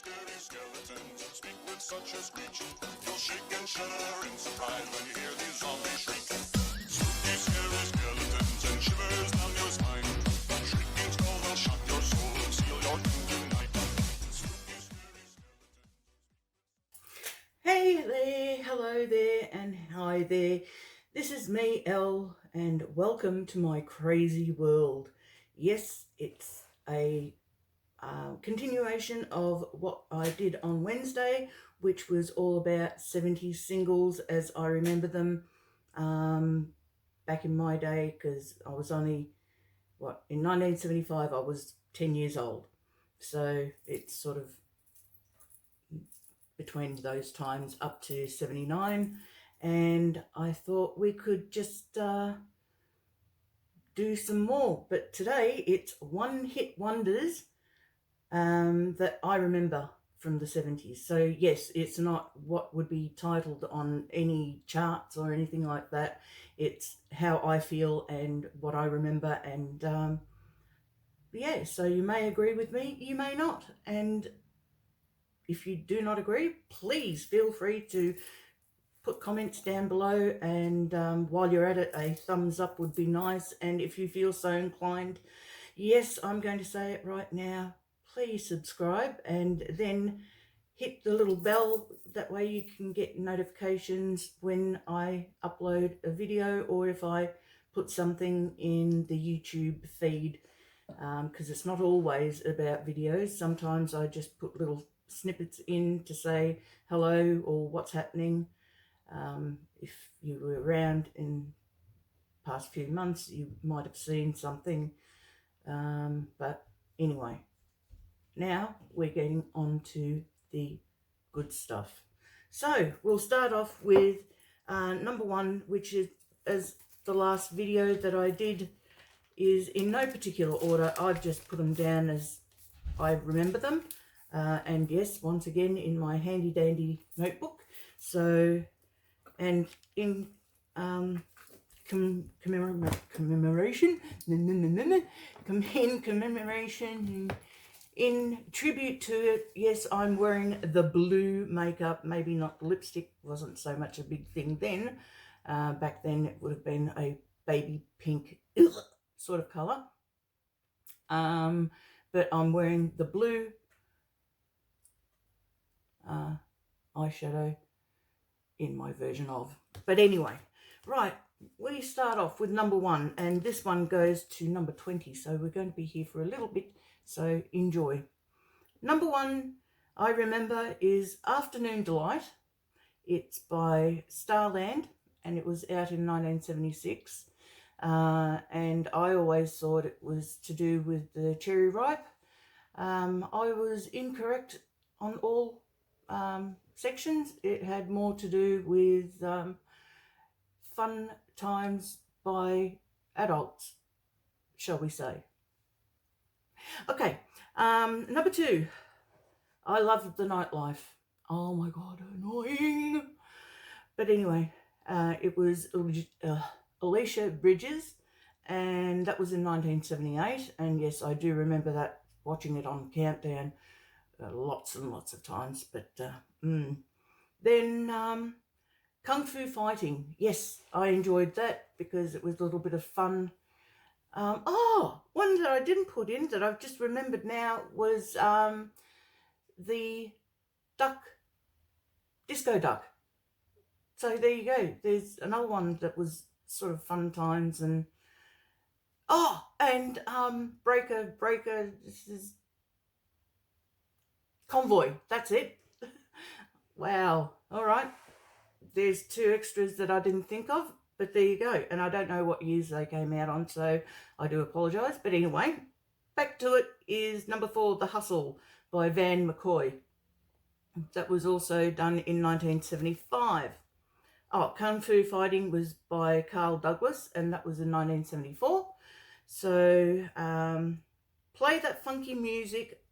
scary skeletons speak with such a screech. You'll shake and shudder in surprise when you hear these zombies shriek. Spooky, scary skeletons and shivers down your spine. Shrieking skulls will shock your soul and seal your doom tonight. Spooky, scary skeletons. Hey there, hello there, and hi there. This is me, Elle, and welcome to my crazy world. Yes, it's a continuation of what I did on Wednesday, which was all about 70s singles as I remember them back in my day, because I was only, in 1975 I was 10 years old. So it's sort of between those times up to 79, and I thought we could just do some more. But today it's one hit wonders that I remember from the 70s. So yes, it's not what would be titled on any charts or anything like that. It's how I feel and what I remember, and yeah, so you may agree with me, you may not, and if you do not agree, please feel free to put comments down below, and while you're at it, a thumbs up would be nice. And if you feel so inclined, yes, I'm going to say it right now, please subscribe and then hit the little bell. That way you can get notifications when I upload a video or if I put something in the YouTube feed, because it's not always about videos. Sometimes I just put little snippets in to say hello or what's happening. If you were around in past few months, you might have seen something, but anyway, now we're getting on to the good stuff. So we'll start off with number one, which is, as the last video that I did is in no particular order. I've just put them down as I remember them. And yes, once again in my handy dandy notebook. So, and in commemoration, in tribute to it, yes, I'm wearing the blue makeup. Maybe not the lipstick, wasn't so much a big thing then. Back then it would have been a baby pink sort of colour. But I'm wearing the blue eyeshadow in my version of. But anyway, right, we start off with number one, and this one goes to number 20, so we're going to be here for a little bit, so enjoy. Number one I remember is Afternoon Delight. It's by Starland, and it was out in 1976, and I always thought it was to do with the cherry ripe. I was incorrect on all sections. It had more to do with fun times by adults, shall we say. Okay, number two, I love the nightlife. Oh my god, annoying. But anyway, it was Alicia Bridges, and that was in 1978, and yes, I do remember that, watching it on Countdown lots and lots of times. But then Kung Fu Fighting, yes, I enjoyed that because it was a little bit of fun. One that I didn't put in that I've just remembered now was the Disco Duck. So there you go, there's another one that was sort of fun times. And Breaker, this is Convoy, that's it. Wow, all right, there's two extras that I didn't think of, but there you go. And I don't know what years they came out on, so I do apologise. But anyway, back to it is number four, The Hustle by Van McCoy. That was also done in 1975. Kung Fu Fighting was by Carl Douglas, and that was in 1974. So play that funky music,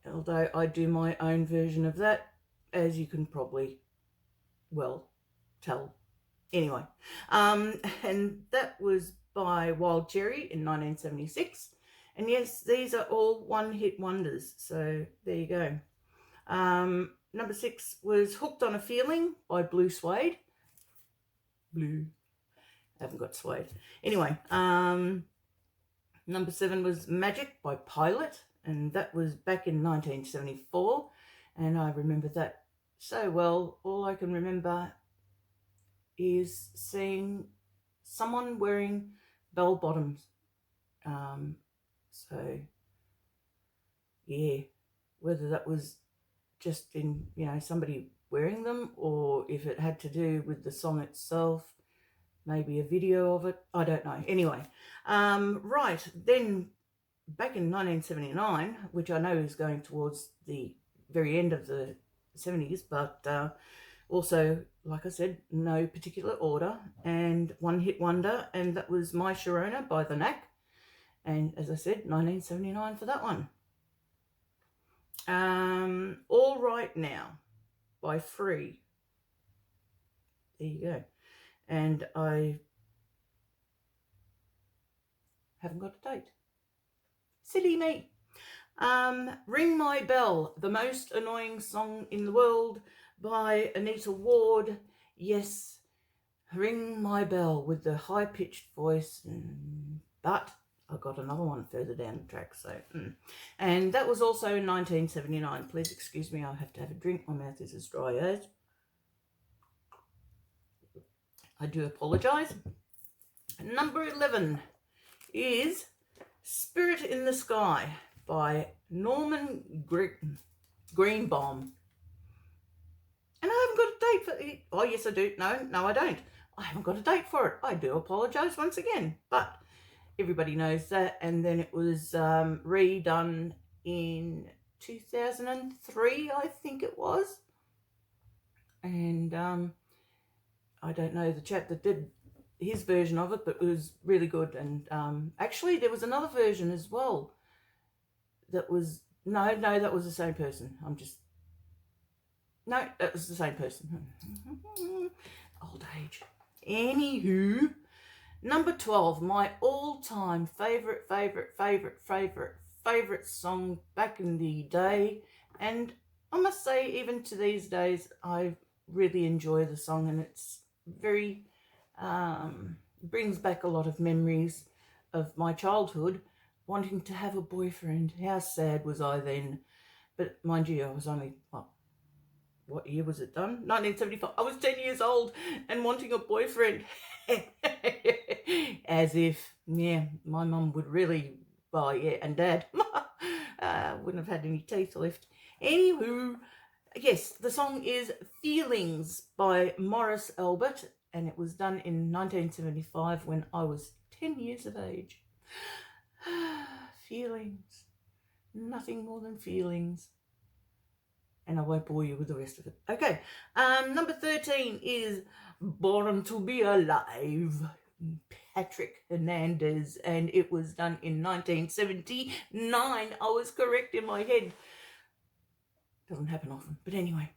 although I do my own version of that, as you can probably tell. Anyway, and that was by Wild Cherry in 1976, And yes, these are all one-hit wonders. So there you go. Number 6 was Hooked on a Feeling by Blue Suede. Blue. I haven't got suede. Anyway, number 7 was Magic by Pilot, and that was back in 1974, and I remember that so well. All I can remember is seeing someone wearing bell bottoms. So yeah, whether that was just in, somebody wearing them, or if it had to do with the song itself, maybe a video of it, I don't know. Anyway, right, then back in 1979, which I know is going towards the very end of the 70s, but also, like I said, no particular order, and one-hit wonder, and that was My Sharona by The Knack, and as I said, 1979 for that one. All Right Now by Free. There you go. And I haven't got a date. Silly me. Ring My Bell, the most annoying song in the world by Anita Ward. Yes, Ring My Bell with the high-pitched voice. But I got another one further down the track. So, And that was also in 1979. Please excuse me, I have to have a drink. My mouth is as dry as. I do apologise. Number 11 is Spirit in the Sky by Norman Greenbaum. And I haven't got a date for it. Oh, yes, I do. No, I don't. I haven't got a date for it. I do apologise once again. But everybody knows that. And then it was redone in 2003, I think it was. And I don't know the chap that did his version of it, but it was really good. And actually, there was another version as well that was... No, that was the same person. No, that was the same person. Old age. Anywho, number 12, my all-time favourite song back in the day. And I must say, even to these days, I really enjoy the song, and it's very... brings back a lot of memories of my childhood, wanting to have a boyfriend. How sad was I then? But mind you, I was only... what year was it done? 1975. I was 10 years old and wanting a boyfriend. As if, yeah, my mum would really, well, yeah, and dad wouldn't have had any teeth left. Anywho, yes, the song is Feelings by Morris Albert, and it was done in 1975 when I was 10 years of age. Feelings. Nothing more than feelings. And I won't bore you with the rest of it. Okay, number 13 is Born to Be Alive, Patrick Hernandez, and it was done in 1979. I was correct in my head. Doesn't happen often, but anyway.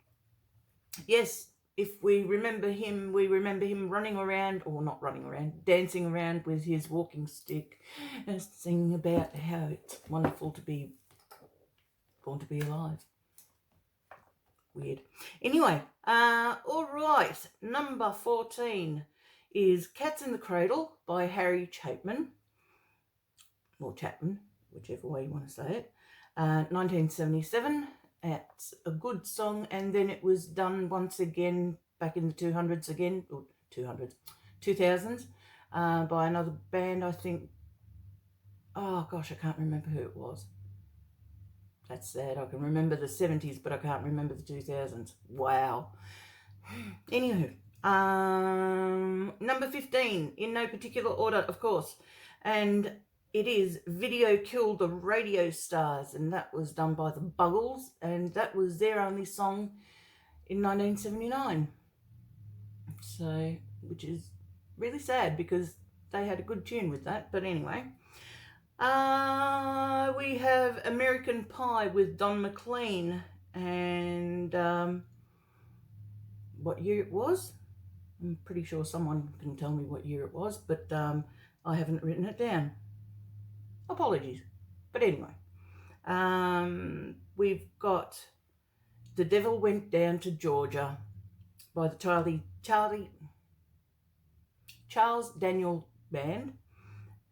Yes, if we remember him running around, or not running around, dancing around with his walking stick and singing about how it's wonderful to be born to be alive. Weird. Anyway, all right, number 14 is Cats in the Cradle by Harry Chapman, or Chapman, whichever way you want to say it, 1977. It's a good song, and then it was done once again back in the 2000s, by another band, I think. Oh, gosh, I can't remember who it was. That's sad. I can remember the 70s, but I can't remember the 2000s. Wow. Anywho, number 15, in no particular order, of course, and it is Video Killed the Radio Stars, and that was done by the Buggles, and that was their only song in 1979. So, which is really sad because they had a good tune with that, but anyway. We have American Pie with Don McLean, and what year it was? I'm pretty sure someone can tell me what year it was, but I haven't written it down. Apologies. But anyway, we've got The Devil Went Down to Georgia by the Charles Daniel Band,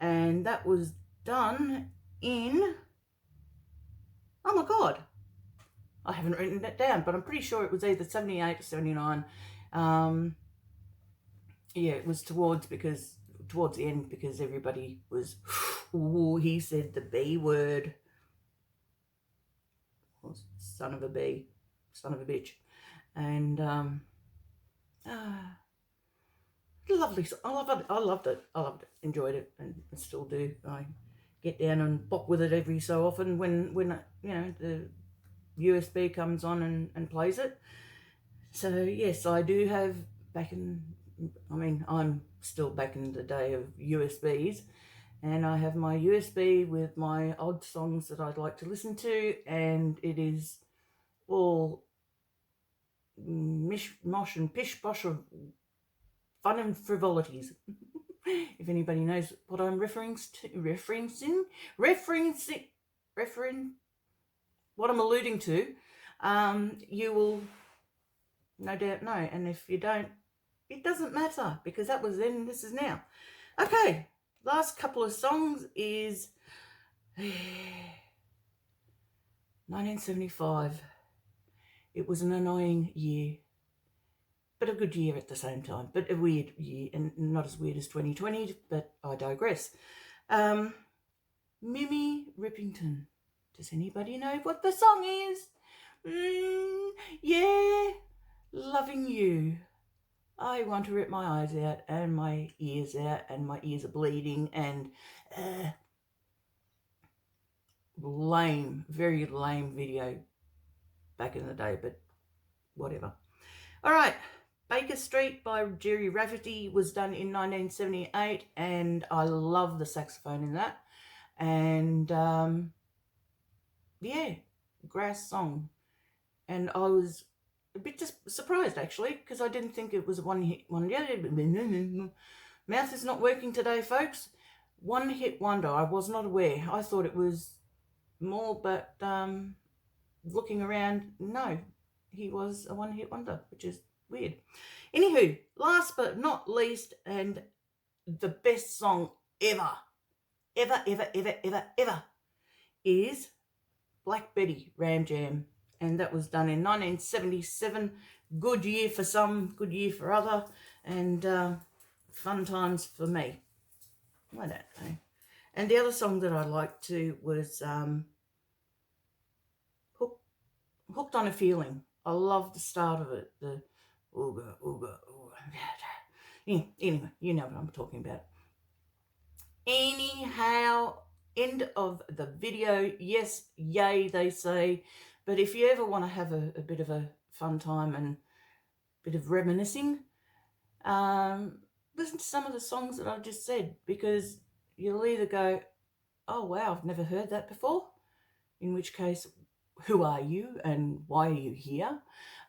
and that was done in, oh my God, I haven't written that down, but I'm pretty sure it was either 78 or 79. Yeah, it was towards the end, because everybody was, ooh, he said the B word. Son of a bee, son of a bitch. And lovely. I loved it. Enjoyed it, and still do. I get down and bop with it every so often when you know, the USB comes on and plays it. So yes, I do have I'm still back in the day of USBs, and I have my USB with my odd songs that I'd like to listen to, and it is all mish-mosh and pish-posh of fun and frivolities. If anybody knows what I'm referencing, what I'm alluding to, you will no doubt know. And if you don't, it doesn't matter, because that was then, this is now. Okay, last couple of songs is 1975. It was an annoying year, but a good year at the same time, but a weird year, and not as weird as 2020, but I digress. Mimi Rippington. Does anybody know what the song is? Yeah, Loving You. I want to rip my eyes out and my ears out, and my ears are bleeding, and lame, very lame video back in the day, but whatever. All right, Baker Street by Jerry Rafferty was done in 1978, and I love the saxophone in that. And yeah, grass song. And I was a bit just surprised, actually, because I didn't think it was a one-hit wonder. Mouth is not working today, folks. One-hit wonder. I was not aware. I thought it was more, but looking around, no, he was a one-hit wonder, which is weird. Anywho, last but not least, and the best song ever is Black Betty, Ram Jam. And that was done in 1977. Good year for some, good year for other, and fun times for me. I don't know. And the other song that I liked too was Hooked on a Feeling. I love the start of it. The ooga, ooga, ooga. Yeah, anyway, you know what I'm talking about. Anyhow, end of the video. Yes, yay, they say. But if you ever want to have a bit of a fun time and a bit of reminiscing, listen to some of the songs that I just said, because you'll either go, oh wow, I've never heard that before, in which case, who are you and why are you here?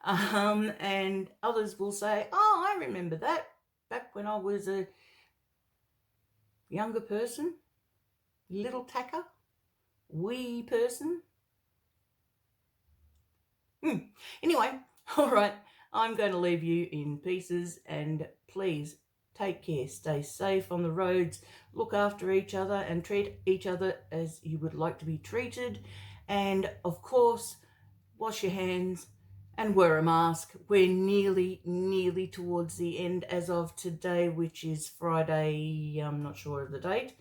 And others will say, oh, I remember that back when I was a younger person, little tacker, wee person. Anyway, all right, I'm going to leave you in pieces, and please take care, stay safe on the roads, look after each other, and treat each other as you would like to be treated. And of course, wash your hands and wear a mask. We're nearly towards the end as of today, which is Friday. I'm not sure of the date.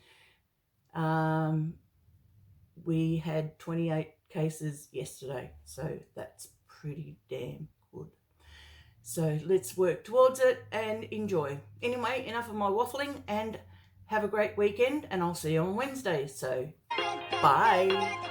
We had 28 cases yesterday, so that's pretty damn good. So let's work towards it and enjoy. Anyway, enough of my waffling, and have a great weekend, and I'll see you on Wednesday. So bye.